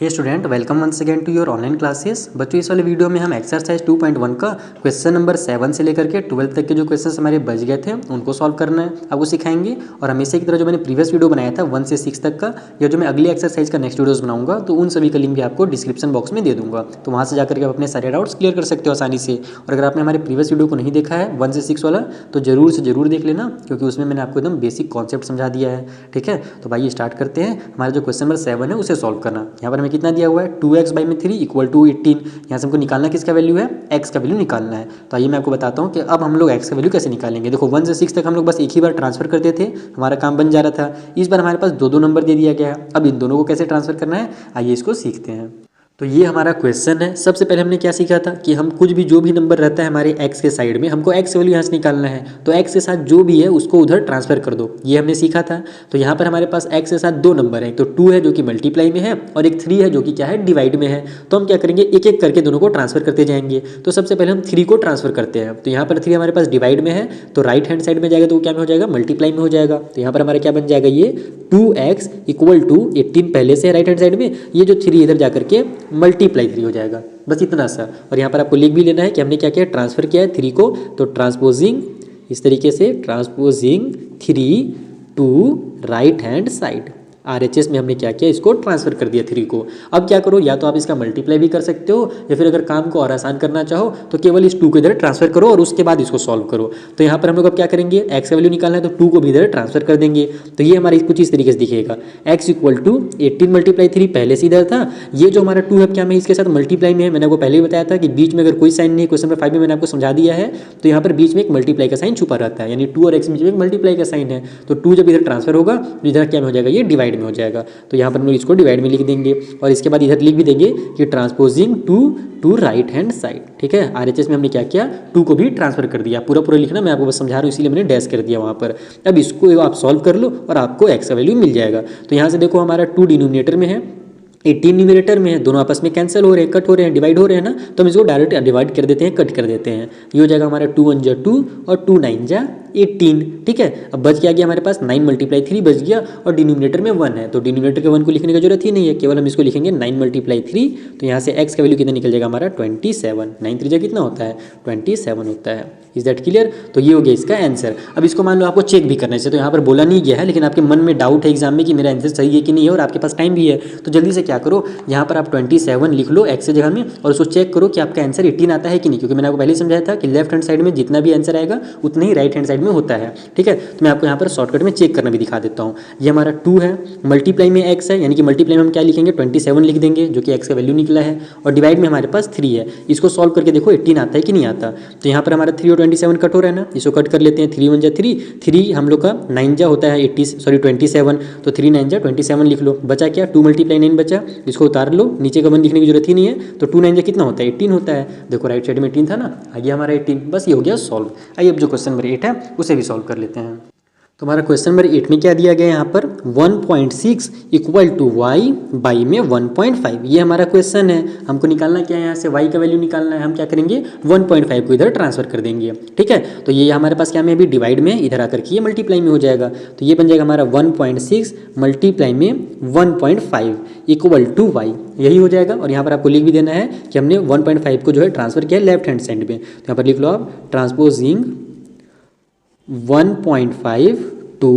Hey student, welcome once again to your online classes. बच्चों, इस वाले वीडियो में हम एक्सरसाइज 2.1 का क्वेश्चन नंबर 7 से लेकर के 12 तक के जो क्वेश्चंस हमारे बच गए थे उनको सॉल्व करना है, आपको सिखाएंगे। और हमेशा की तरह जो मैंने प्रीवियस वीडियो बनाया था 1 से 6 तक का, या जो मैं अगली एक्सरसाइज का नेक्स्ट वीडियोस बनाऊंगा तो उन सभी का लिंक भी आपको डिस्क्रिप्शन बॉक्स में दे दूंगा, तो वहाँ से जाकर के आप अपने सारे डाउट्स क्लियर कर सकते हो आसानी से। और अगर आपने हमारे प्रीवियस वीडियो को नहीं देखा है 1 से 6 वाला, तो जरूर से जरूर देख लेना, क्योंकि उसमें मैंने आपको एकदम बेसिक कॉन्सेप्ट समझा दिया है। ठीक है, तो भाई स्टार्ट करते हैं। हमारा जो क्वेश्चन नंबर 7 है उसे सॉल्व करना। यहाँ पर हमें कितना दिया हुआ है, 2x/3 इक्वल टू 18। यहाँ से हमको निकालना किसका वैल्यू है, x का वैल्यू निकालना है। तो आइए मैं आपको बताता हूँ कि अब हम लोग x का वैल्यू कैसे निकालेंगे। देखो 1 से 6 तक हम लोग बस एक ही बार ट्रांसफर करते थे, हमारा काम बन जा रहा था। इस बार हमारे पास दो दो नंबर दे दिया गया है, अब इन दोनों को कैसे ट्रांसफर करना है आइए इसको सीखते हैं। तो ये हमारा क्वेश्चन है। सबसे पहले हमने क्या सीखा था कि हम कुछ भी जो भी नंबर रहता है हमारे x के साइड में, हमको x वैल्यू यहाँ से निकालना है, तो x के साथ जो भी है उसको उधर ट्रांसफर कर दो, ये हमने सीखा था। तो यहाँ पर हमारे पास x के साथ दो नंबर है, तो 2 है जो कि मल्टीप्लाई में है और एक 3 है जो कि क्या है, डिवाइड में है। तो हम क्या करेंगे, एक एक करके दोनों को ट्रांसफर करते जाएंगे। तो सबसे पहले हम 3 को ट्रांसफर करते हैं। तो यहाँ पर 3 हमारे पास डिवाइड में है, तो राइट हैंड साइड में जाएगा तो क्या में हो जाएगा, मल्टीप्लाई में हो जाएगा। तो यहाँ पर हमारा क्या बन जाएगा, ये 2x इक्वल टू 18 पहले से राइट हैंड साइड में, ये जो 3 इधर जाकर के मल्टीप्लाई 3 हो जाएगा, बस इतना सा। और यहाँ पर आपको लिख भी लेना है कि हमने क्या किया, ट्रांसफर किया है 3 को। तो ट्रांसपोजिंग इस तरीके से, transposing 3 to right hand side, RHS में हमने क्या किया, इसको ट्रांसफर कर दिया 3 को। अब क्या करो, या तो आप इसका मल्टीप्लाई भी कर सकते हो, या फिर अगर काम को और आसान करना चाहो तो केवल इस 2 को इधर ट्रांसफर करो और उसके बाद इसको सॉल्व करो। तो यहाँ पर हम लोग अब क्या करेंगे, x का वैल्यू निकालना है तो 2 को भी इधर ट्रांसफर कर देंगे। तो ये हमारे कुछ इस तरीके से दिखेगा, x इक्वल टू 18 मल्टीप्लाई 3 पहले से इधर था, ये जो हमारा 2 है क्या में इसके साथ मल्टीप्लाई में है। मैंने आपको पहले ही बताया था कि बीच में अगर कोई साइन नहीं, क्वेश्चन नंबर 5 में मैंने आपको समझा दिया है, तो यहाँ पर बीच में एक मल्टीप्लाई का साइन छुपा रहता है, यानी 2 और x बीच में एक मल्टीप्लाई का साइन है। तो 2 जब इधर ट्रांसफर होगा तो इधर क्या में हो जाएगा, ये डिवाइड में हो जाएगा। तो यहाँ पर हम लोग इसको डिवाइड में लिख देंगे और इसके बाद इधर लिख भी देंगे कि transposing 2 to right hand side. ठीक है, RHS में हमने क्या किया, 2 को भी ट्रांसफर कर दिया। पूरा पूरा लिखना, मैं आपको बस समझा रहा हूँ इसीलिए मैंने डैश कर दिया वहाँ पर। अब इसको आप सॉल्व कर लो और आपको x का वैल्यू मिल जाएगा। तो यहाँ से देखो हमारा 2 डिनोमिनेटर में है, 18 न्यूमरेटर में है, दोनों आपस में कैंसिल हो रहे हैं, कट हो रहे हैं, डिवाइड हो रहे हैं ना, तो हम इसको डायरेक्ट डिवाइड कर देते हैं, कट कर देते हैं। ये हो जाएगा हमारा 2 1 जा 2 और 2 9 जा 18। ठीक है, अब बच क्या गया हमारे पास, 9 मल्टीप्लाई 3 बच गया और डिनोमिनेटर में 1 है, तो डिनोमिनेटर के 1 को लिखने की जरूरत ही नहीं है, केवल हम इसको लिखेंगे 9 मल्टीप्लाई 3। तो यहाँ से x का वैल्यू कितना निकल जाएगा हमारा, 27। 9 3 कितना होता है, 27 होता है। Is that clear. तो ये हो गया इसका आंसर। अब इसको मान लो आपको चेक भी करना है, तो यहाँ पर बोला नहीं गया है, लेकिन आपके मन में डाउट है एग्जाम में कि मेरा आंसर सही है कि नहीं है और आपके पास टाइम भी है, तो जल्दी से क्या करो, यहाँ पर आप 27 लिख लो x की जगह में और उसको चेक करो कि आपका आंसर 18 आता है कि नहीं, क्योंकि मैंने आपको पहले ही समझाया था कि लेफ्ट हैंड साइड में जितना भी आंसर आएगा उतना ही राइट हैंड साइड में होता है। ठीक है, तो मैं आपको यहाँ पर शॉर्टकट में चेक करना भी दिखा देता हूँ। ये हमारा 2 है, मल्टीप्लाई में x है, यानी कि मल्टीप्लाई में हम क्या लिखेंगे, 27 लिख देंगे जो कि x का वैल्यू निकला है, और डिवाइड में हमारे पास 3 है। इसको सॉल्व करके देखो 18 आता है कि नहीं आता। तो यहाँ पर हमारा 3 और 27 कट हो रहा है ना, इसको कट कर लेते हैं। 3 1 जा 3, 3 हम लोग का 9 जा होता है 27, तो 3 9 जा 27 लिख लो। बचा क्या, 2 मल्टीप्लाई 9 बचा, इसको उतार लो, नीचे का 1 लिखने की जरूरत ही नहीं है। तो 2 9 जा कितना होता है, 18 होता है। देखो राइट साइड में 18 था ना, आ गया हमारा 18, बस ये हो गया सॉल्व। आइए अब जो क्वेश्चन नंबर 8 है उसे भी सॉल्व कर लेते हैं। तो हमारा क्वेश्चन नंबर 8 में क्या दिया गया है, यहाँ पर 1.6 इक्वल टू y बाई में 1.5, ये हमारा क्वेश्चन है। हमको निकालना क्या है, यहाँ से y का वैल्यू निकालना है। हम क्या करेंगे, 1.5 को इधर ट्रांसफर कर देंगे। ठीक है, तो ये हमारे पास क्या में अभी डिवाइड में, इधर आकर के ये मल्टीप्लाई में हो जाएगा। तो ये बन जाएगा हमारा 1.6 मल्टीप्लाई में 1.5 इक्वल टू y, यही हो जाएगा। और यहाँ पर आपको लिख भी देना है कि हमने 1.5 को जो है ट्रांसफर किया लेफ्ट हैंड साइड में, तो यहाँ पर लिख लो आप transposing 1.5 to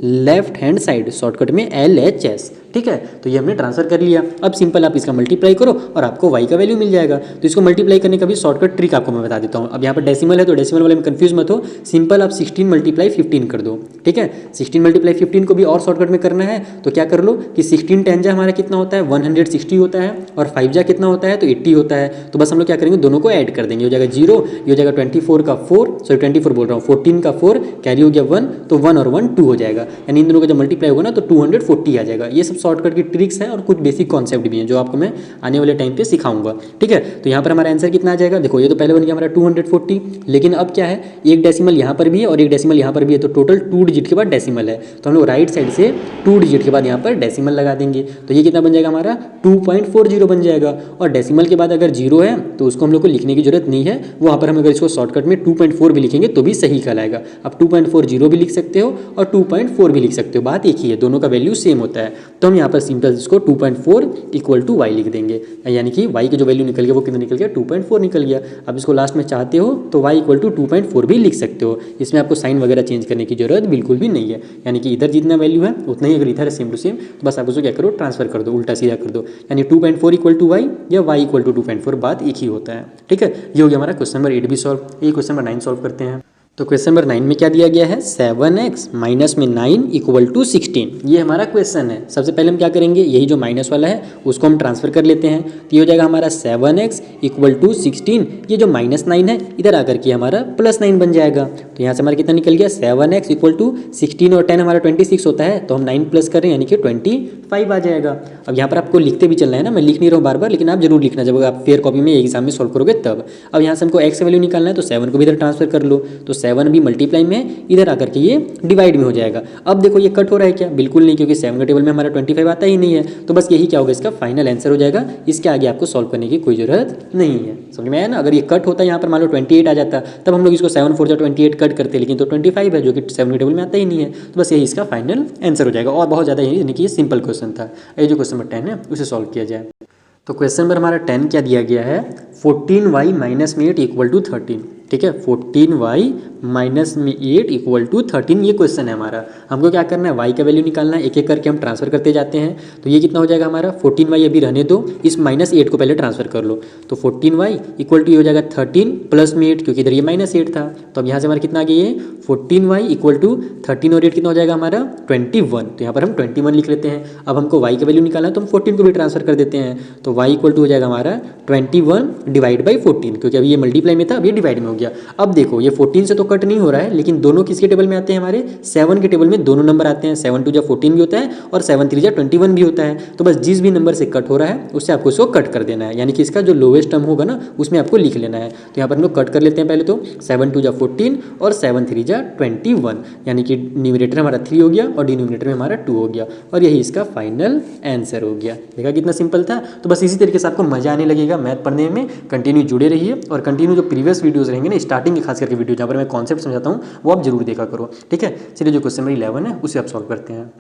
left hand side, shortcut में LHS। ठीक है, तो ये हमने ट्रांसफर कर लिया। अब सिंपल आप इसका मल्टीप्लाई करो और आपको y का वैल्यू मिल जाएगा। तो इसको मल्टीप्लाई करने का भी शॉर्टकट ट्रिक आपको मैं बता देता हूँ। अब यहाँ पर डेसिमल है तो डेसिमल वाले में कंफ्यूज मत हो, सिंपल आप 16 मल्टीप्लाई 15 कर दो। ठीक है, 16 मल्टीप्लाई 15 को भी और शॉर्टकट में करना है, तो क्या कर लो कि 16 10 जा हमारा कितना होता है, 160 होता है, और 5 जा कितना होता है, तो 80 होता है। तो बस हम लोग क्या करेंगे, दोनों को ऐड कर देंगे, हो जाएगा 0, ये हो जाएगा 24 का 4, सॉरी 24 बोल रहा हूँ, 14 का 4 कैरी हो गया 1, तो 1 और 1 2 हो जाएगा, यानी इन दोनों का जब मल्टीप्लाई होगा ना तो 240 आ जाएगा। ये सब शॉर्टकट की ट्रिक्स और कुछ बेसिक कॉन्सेप्ट भी हैं जो आपको मैं आने वाले टाइम पे सिखाऊंगा। ठीक है, तो यहाँ पर हमारा आंसर कितना आ जाएगा, देखो ये तो पहले बन गया हमारा 240, लेकिन अब क्या है, एक डेसिमल यहाँ पर भी है और एक डेसिमल यहाँ पर भी है, तो टोटल 2 डिजिट के बाद डेसिमल है, तो हम लोग राइट साइड से 2 डिजिट के बाद यहाँ पर डेसिमल लगा देंगे। तो ये कितना बन जाएगा हमारा 2.40 बन जाएगा, और डेसिमल के बाद अगर 0 है तो उसको हम लोग को लिखने की जरूरत नहीं है, वहाँ पर हम अगर इसको शॉर्टकट में 2.4 भी लिखेंगे तो भी सही कहलाएगा। आप 2.40 भी लिख सकते हो और 2.4 भी लिख सकते हो, बात एक ही है, दोनों का वैल्यू सेम होता है। तो हम हम यहाँ पर सिंपल इसको 2.4 इक्वल टू वाई लिख देंगे, यानी कि वाई की जो वैल्यू निकल गया वो कितना निकल गया 2.4 निकल गया। अब इसको लास्ट में चाहते हो तो वाई इक्वल टू 2.4 भी लिख सकते हो, इसमें आपको साइन वगैरह चेंज करने की जरूरत बिल्कुल भी नहीं है, यानी कि इधर जितना वैल्यू है उतना ही अगर इधर सेम टू सेम तो बस आप उसको क्या करो ट्रांसफर कर दो, उल्टा सीधा कर दो, यानी 2.4 इक्वल टू वाई या वाई इक्वल टू 2.4 बात एक ही होता है। ठीक है, ये हो गया हमारा क्वेश्चन नंबर 8 भी सॉल्व। ये क्वेश्चन नंबर 9 सॉल्व करते हैं। तो क्वेश्चन नंबर 9 में क्या दिया गया है 7x माइनस में 9 इक्वल टू 16, ये हमारा क्वेश्चन है। सबसे पहले हम क्या करेंगे, यही जो माइनस वाला है उसको हम ट्रांसफर कर लेते हैं, तो ये हो जाएगा हमारा 7x इक्वल टू 16, ये जो -9 है इधर आकर के हमारा +9 बन जाएगा। तो यहाँ से हमारा कितना निकल गया 7x इक्वल टू 16 और 10 हमारा 26 होता है, तो हम 9 प्लस कर रहे हैं यानी कि 25 आ जाएगा। अब यहाँ पर आपको लिखते भी चलना है ना, मैं लिख नहीं रहा हूँ बार बार, लेकिन आप जरूर लिखना जब आप फेयर कॉपी में एग्जाम में सॉल्व करोगे तब। अब यहाँ से हमको x वैल्यू निकालना है, तो 7 को भी इधर ट्रांसफर कर लो, तो 7 भी मल्टीप्लाई में इधर आकर के ये डिवाइड में हो जाएगा। अब देखो ये कट हो रहा है क्या, बिल्कुल नहीं, क्योंकि 7 के टेबल में हमारा 25 आता ही नहीं है, तो बस यही क्या होगा इसका फाइनल आंसर हो जाएगा। इसके आगे आपको सॉल्व करने की कोई जरूरत नहीं है, समझ में आया ना। अगर ये कट होता है यहाँ पर मान लो 28 आ जाता, तब हम लोग इसको 7 4 28 कट करते, लेकिन तो 25 है जो कि 7 के टेबल में आता ही नहीं है, तो बस यही इसका फाइनल आंसर हो जाएगा। और बहुत ज़्यादा यानी कि ये सिंपल क्वेश्चन था। ये जो क्वेश्चन नंबर 10 है उसे सॉल्व किया जाए। तो क्वेश्चन नंबर हमारा 10 क्या दिया गया है 14y माइनस में 8 इक्वल टू 13। ठीक है, 14y माइनस में 8 इक्वल टू 13 ये क्वेश्चन है हमारा। हमको क्या करना है, y का वैल्यू निकालना है, एक एक करके हम ट्रांसफर करते जाते हैं। तो ये कितना हो जाएगा हमारा 14y अभी रहने दो, इस -8 को पहले ट्रांसफर कर लो, तो 14y इक्वल टू ये हो जाएगा 13 प्लस में 8, क्योंकि इधर ये -8 था, तो अब यहाँ से हमारा कितना आ गया ये 14y इक्वल टू 13 और 8 कितना हो जाएगा हमारा 21, तो यहाँ पर हम 21 लिख लेते हैं। अब हमको y का वैल्यू निकालना है तो हम 14 को भी ट्रांसफर कर देते हैं, तो y इक्वल टू हो जाएगा हमारा 21 डिवाइड बाई 14, क्योंकि अभी ये मल्टीप्लाई में था, अब ये डिवाइड में हो गया। अब देखो ये 14 से तो कट नहीं हो रहा है, लेकिन दोनों किसके टेबल में आते हैं हमारे 7 के टेबल में दोनों नंबर आते हैं, 7 2 जा 14 भी होता है और 7 3 जा 21 भी होता है। तो बस जिस भी नंबर से कट हो रहा है उससे आपको इसको कट कर देना है, यानी कि इसका जो लोवेस्ट टर्म होगा ना उसमें आपको लिख लेना है। तो यहाँ पर हम लोग कट कर लेते हैं पहले, तो 7 2 जा 14 और 7 3 जा 21, यानी कि न्यूमरेटर हमारा 3 हो गया और डिनोमिनेटर में हमारा 2 हो गया, और यही इसका फाइनल आंसर हो गया। देखा कितना सिंपल था। तो बस इसी तरीके से आपको मजा आने लगेगा मैथ पढ़ने में। कंटिन्यू जुड़े रहिए और कंटिन्यू जो प्रीवियस वीडियोस रहेंगे ना, स्टार्टिंग के खास करके वीडियो जहाँ पर मैं कॉन्सेप्ट समझाता हूँ वो आप जरूर देखा करो। ठीक है, चलिए जो क्वेश्चन नंबर 11 है उसे आप सॉल्व करते हैं।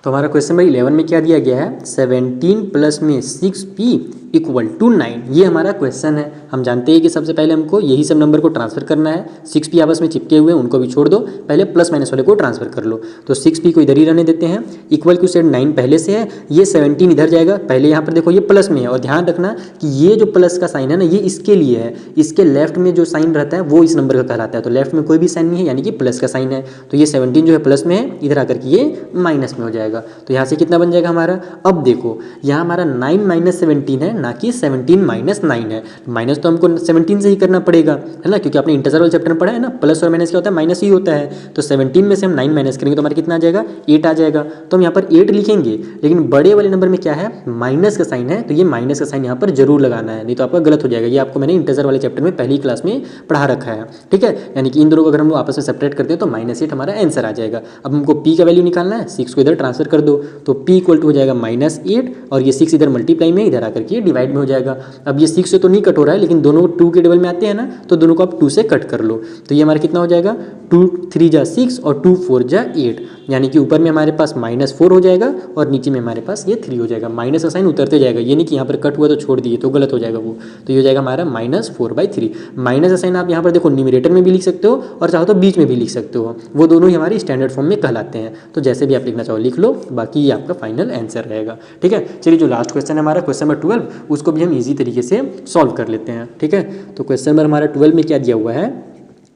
तो हमारा क्वेश्चन नंबर 11 में क्या दिया गया है 17 प्लस में 6p इक्वल टू 9, ये हमारा क्वेश्चन है। हम जानते हैं कि सबसे पहले हमको यही सब नंबर को ट्रांसफर करना है। 6p आपस में चिपके हुए उनको भी छोड़ दो, पहले प्लस माइनस वाले को ट्रांसफर कर लो। तो 6p को इधर ही रहने देते हैं, इक्वल टू सेट 9 पहले से है, ये 17 इधर जाएगा। पहले यहाँ पर देखो ये प्लस में है, और ध्यान रखना कि ये जो प्लस का साइन है ना ये इसके लिए है, इसके लेफ्ट में जो साइन रहता है वो इस नंबर का कहलाता है। तो लेफ्ट में कोई भी साइन नहीं है, यानी कि प्लस का साइन है, तो ये 17 जो है प्लस में है, इधर आकर के ये माइनस में हो जाएगा। तो यहाँ से कितना बन जाएगा हमारा, अब देखो यहाँ हमारा 9 माइनस 17 है, ना कि 17 माइनस 9 है। माइनस तो हमको 17 से ही करना पड़ेगा, है ना, क्योंकि आपने इंटीजर वाले चैप्टर में पढ़ा है ना, प्लस और माइनस क्या होता है, माइनस ही होता है। तो 17 में से हम 9 माइनस करेंगे तो हमारा कितना आ जाएगा 8 आ जाएगा। तो हम यहाँ पर 8 लिखेंगे, लेकिन बड़े वाले नंबर में क्या है माइनस का साइन है, तो ये माइनस का साइन यहाँ पर जरूर लगाना है, नहीं तो आपका गलत हो जाएगा। ये आपको मैंने इंटीजर वाले चैप्टर में पहली क्लास में पढ़ा रखा है। ठीक है, यानी कि इन दोनों को अगर हम लोग आपस में सेपरेट करते हैं तो -8 हमारा आंसर आ जाएगा। अब हमको p का वैल्यू निकालना है, 6 को इधर ट्रांसफर कर दो, तो p इक्वल टू हो जाएगा -8, और ये 6 इधर मल्टीप्लाई में इधर आकर के डिवाइड में हो जाएगा। अब ये 6 से तो नहीं कट हो रहा है, लेकिन दोनों 2 के टेबल में आते हैं ना, तो दोनों को आप 2 से कट कर लो। तो ये हमारा कितना हो जाएगा 2 3 जा 6 और 2 4 जा 8, यानी कि ऊपर में हमारे पास -4 हो जाएगा और नीचे में हमारे पास ये 3 हो जाएगा। माइनस का साइन उतरते जाएगा, ये नहीं कि यहाँ पर कट हुआ तो छोड़ दिए तो गलत हो जाएगा वो। तो ये हो जाएगा हमारा -4/3। माइनस का साइन आप यहाँ पर देखो न्यूमरेटर में भी लिख सकते हो और चाहो तो बीच में भी लिख सकते हो, वो दोनों ही हमारी स्टैंडर्ड फॉर्म में कहलाते हैं। तो जैसे भी आप लिखना चाहो लिख लो, बाकी ये आपका फाइनल आंसर रहेगा। ठीक है, चलिए जो लास्ट क्वेश्चन है हमारा क्वेश्चन नंबर 12, उसको भी हम ईजी तरीके से सॉल्व कर लेते हैं। ठीक है, तो क्वेश्चन नंबर हमारा 12 में क्या दिया हुआ है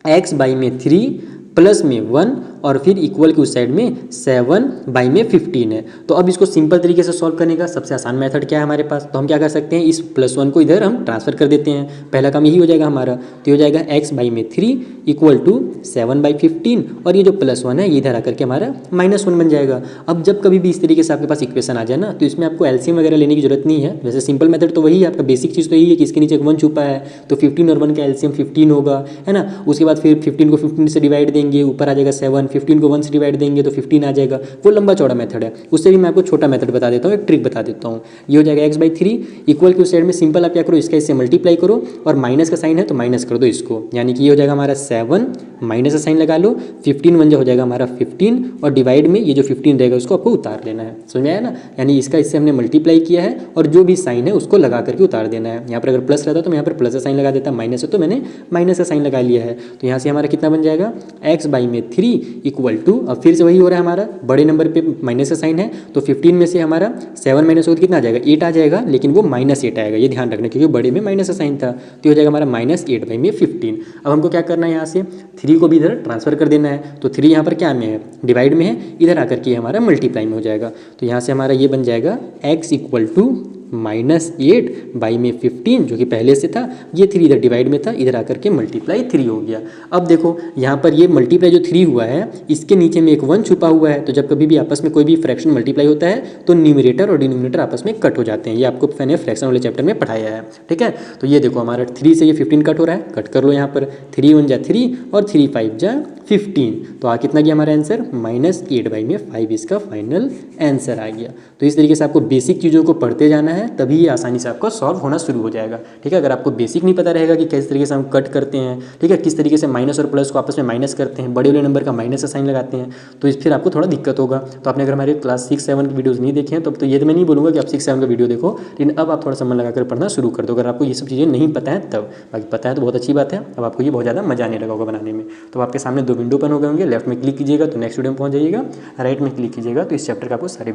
x बाई में 3 प्लस में 1 और फिर इक्वल के उस साइड में 7 बाई में 15 है। तो अब इसको सिंपल तरीके से सॉल्व करने का सबसे आसान मेथड क्या है हमारे पास, तो हम क्या कर सकते हैं, इस +1 को इधर हम ट्रांसफर कर देते हैं। पहला काम यही हो जाएगा हमारा, तो ये हो जाएगा x बाई में 3 इक्वल टू 7 बाई 15, और ये जो +1 है ये इधर आकर के हमारा -1 बन जाएगा। अब जब कभी भी इस तरीके से आपके पास इक्वेशन आ जाए ना, तो इसमें आपको एलसीएम वगैरह लेने की जरूरत नहीं है। वैसे सिंपल मेथड तो वही है, आपका बेसिक चीज़ तो यही है कि इसके नीचे 1 छुपा है, तो 15 और 1 का एलसीएम 15 होगा, है ना। उसके बाद फिर 15 को 15 से डिवाइड देंगे, ऊपर आ जाएगा 7, 15 को 1 से डिवाइड देंगे तो 15 आ जाएगा। वो लंबा चौड़ा मेथड है, उससे भी मैं आपको छोटा मेथड बता देता हूँ, एक ट्रिक बता देता हूँ। ये हो जाएगा x/3 इक्वल के उस साइड में सिंपल आप क्या करो, इसका इससे मल्टीप्लाई करो और माइनस का साइन है तो माइनस कर दो इसको, यानी कि ये हो जाएगा हमारा 7 माइनस का साइन लगा लो, 15 1 हो जाएगा हमारा 15 और डिवाइड में ये जो 15 रहेगा उसको आपको उतार लेना है। समझ में आया ना, यानी इसका इससे हमने मल्टीप्लाई किया है और जो भी साइन है उसको लगा करके उतार देना है। यहाँ पर अगर प्लस रहता तो मैं यहाँ पर प्लस का साइन लगा देता, माइनस है तो मैंने माइनस का साइन लगा लिया है। तो यहाँ से हमारा कितना बन जाएगा x/3 इक्वल टू, अब फिर से वही हो रहा है हमारा बड़े नंबर पे माइनस का साइन है तो 15 में से हमारा 7 माइनस होगा कितना आ जाएगा, 8 आ जाएगा, लेकिन वो -8 आएगा, ये ध्यान रखना क्योंकि बड़े में माइनस का साइन था। तो हो जाएगा हमारा -8/15। अब हमको क्या करना है, यहाँ से 3 को भी इधर ट्रांसफर कर देना है। तो 3 यहाँ पर क्या में है, डिवाइड में है, इधर आकर के हमारा मल्टीप्लाई में हो जाएगा। तो यहाँ से हमारा ये बन जाएगा x इक्वल टू -8/15 जो कि पहले से था, ये 3 इधर डिवाइड में था, इधर आकर के मल्टीप्लाई 3 हो गया। अब देखो यहाँ पर ये मल्टीप्लाई जो 3 हुआ है इसके नीचे में एक 1 छुपा हुआ है, तो जब कभी भी आपस में कोई भी फ्रैक्शन मल्टीप्लाई होता है तो न्यूमरेटर और डिनोमिनेटर आपस में कट हो जाते हैं। ये आपको मैंने फ्रैक्शन वाले चैप्टर में पढ़ाया है, ठीक है। तो ये देखो हमारा 3 से ये 15 कट हो रहा है, कट कर लो यहाँ पर, 3 1 जा 3 और 3 5 जा 15। तो आ कितना गया हमारा आंसर, -8/5 इसका फाइनल आंसर आ गया। तो इस तरीके से आपको बेसिक चीज़ों को पढ़ते जाना है, तभी ये आसानी से आपका सॉल्व होना शुरू हो जाएगा, ठीक है। अगर आपको बेसिक नहीं पता रहेगा कि किस तरीके से हम कट करते हैं, ठीक है, किस तरीके से माइनस और प्लस को आपस में माइनस करते हैं, बड़े वाले नंबर का माइनस का साइन लगाते हैं, तो इस फिर आपको थोड़ा दिक्कत होगा। तो आपने अगर हमारे क्लास 6 7 की वीडियोज़ नहीं देखे हैं तो ये तो मैं नहीं बोलूँगा कि आप 6 7 का वीडियो देखो, लेकिन अब आप थोड़ा सा मन लगाकर पढ़ना शुरू कर दो अगर आपको ये सब चीज़ें नहीं पता है तब। बाकी पता है तो बहुत अच्छी बात है, अब आपको ये बहुत ज़्यादा मजा आने लगा होगा बनाने में। तो आपके सामने 2 विंडो ओपन हो गए होंगे, लेफ्ट में क्लिक कीजिएगा तो नेक्स्ट वीडियो में पहुँच जाइएगा, राइट में क्लिक कीजिएगा तो इस चैप्टर का आपको सारे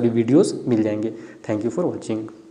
वीडियोज़ मिल जाएंगे। Thank you for watching.